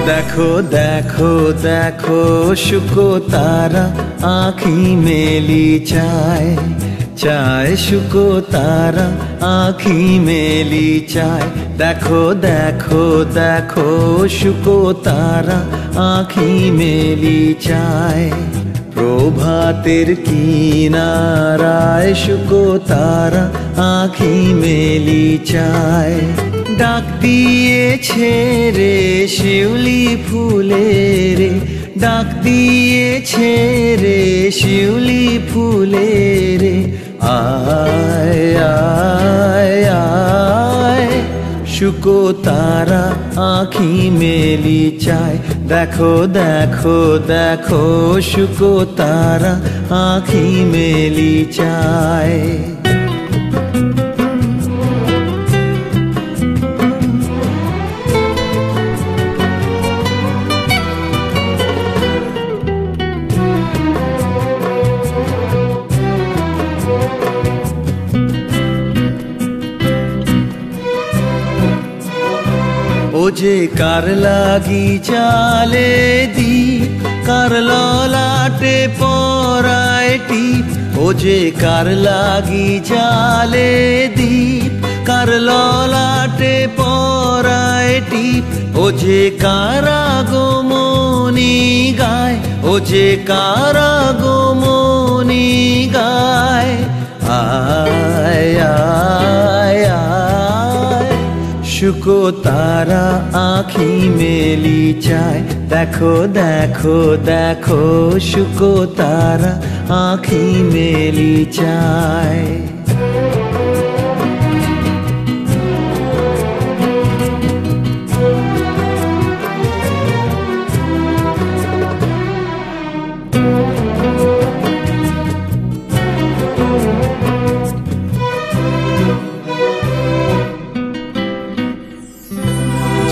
দেখো দেখো দেখো শুকো তারা আঁখি মেলি চায় চায় শুকো তারা আঁখি মেলি চায়। দেখো দেখো দেখো শুকো তারা আঁখি মেলি চায়। প্রভাতের কিনারায় শুকো তারা আঁখি মেলি চায়। ডাক দিয়েছে রে শিউলি ফুলে রে, ডাক দিয়েছে রে শিউলি ফুলে রে, আয় আয় আয় শুকো তারা আঁখি মেলি চায়। দেখো দেখো দেখো শুকো তারা আঁখি মেলি চায়। ও যে কার লাগি চালে দীপ, কার ললাটে পরায় টিপ। ও যে কার লাগি চালে দীপ, কার ললাটে পরায় টিপ। ও যে কার আগমনী গায়, ও যে কার আগমনী গায়, আয় আয় আয় শুকো তারা আঁখি মেলি চায়। দেখো দেখো দেখো শুকো তারা আঁখি মেলি চায়।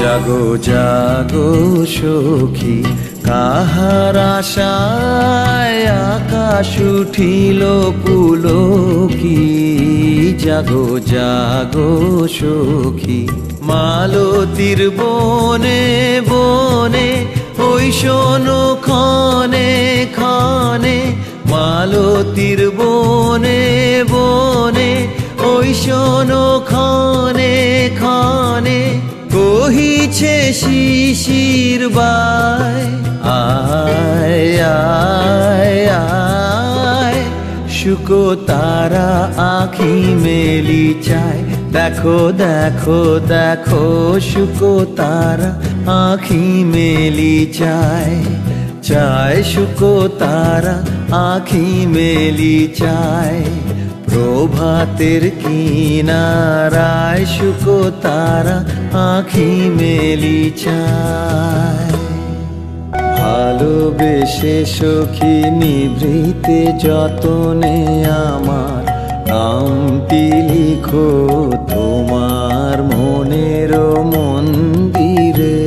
জাগো জাগো সখী কাহার আশায় আকাশ উঠিল পুলকি। জাগো জাগো সখী মালতীর বনে বনে, ওই শোনো ক্ষণে ক্ষণে। মালতীর বনে বনে, ওই শোনো ক্ষণে ক্ষণে। কহিছে শিশির বাই, আয় আয় আয় শুকো তারা আঁখি মেলি চায়। দেখো দেখো দেখো শুকো তারা আঁখি মেলি চায়। চায় শুকো তারা আঁখি মেলি চায়। প্রভাতের কিনারায় শুকো তারা আঁখি মেলি চায়। ভালোবেসে সখী নিভৃতে যতনে আমার নামটি লিখো তোমার মনের মন্দিরে।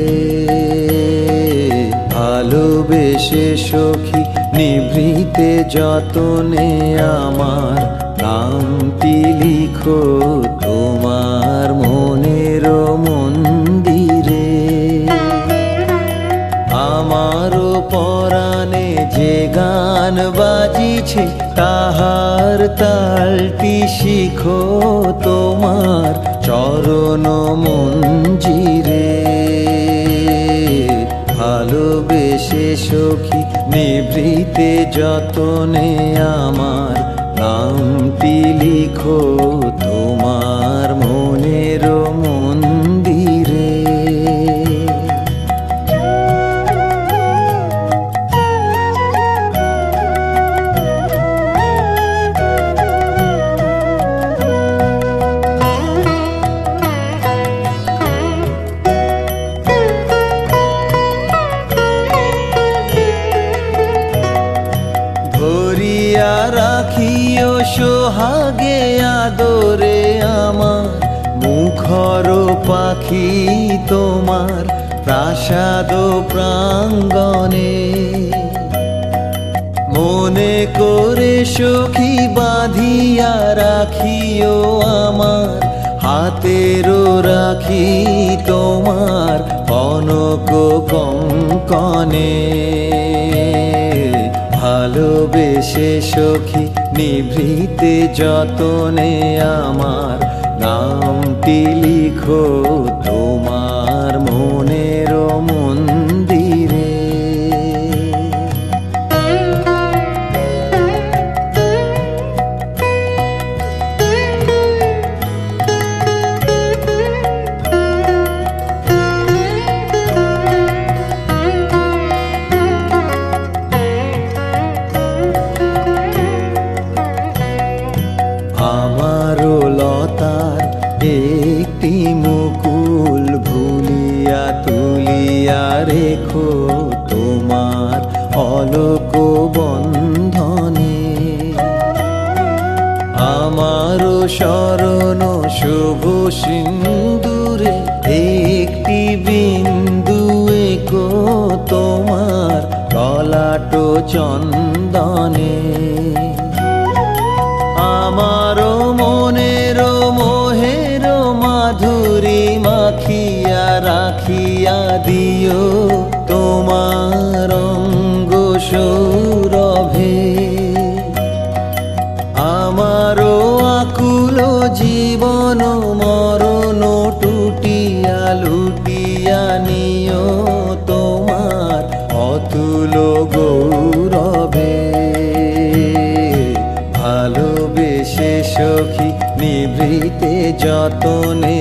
ভালোবেসে সখী নিভৃতে যতনে আমার নামটি লিখো তোমার মনের মন্দিরে। আমারও পরাণে যে গান বাজিছে তাহার তালটি শিখো তোমার চরণ মঞ্জিরে। ভালোবেসে সখী নিভৃতে যতনে আমার নামটি লিখো তোমার মনের মন্দিরে। ধরিয়া রাখিও সোহাগে আদরে আমার মুখর পাখি তোমার প্রাসাদ প্রাঙ্গণে। মনে করে সখী বাঁধিয়া রাখিও আমার হাতেরও রাখি তোমার কনক কম কনে ভালোবেসে সখী নিভৃতে যতনে আমার নামটি লিখো তোমার মনের মন্দিরে। আমারও লতার একটি মুকুল ভুলিয়া তুলিয়া রেখো তোমার অলক বন্ধনে। আমারও শরণ শুভ সিন্দুরে একটি বিন্দু এঁকো তোমার ললাট চন্দনে। আমারও মনের মোহের মাধুরী মাখিয়া রাখিয়া দিও তোমার অঙ্গ সৌরভে। আমারও আকুল জীবন মরণ টুটিয়া লুটিয়া নিও তোমার অতুল গৌরবে। ভালোবেসে সখী নিভৃতে যতনে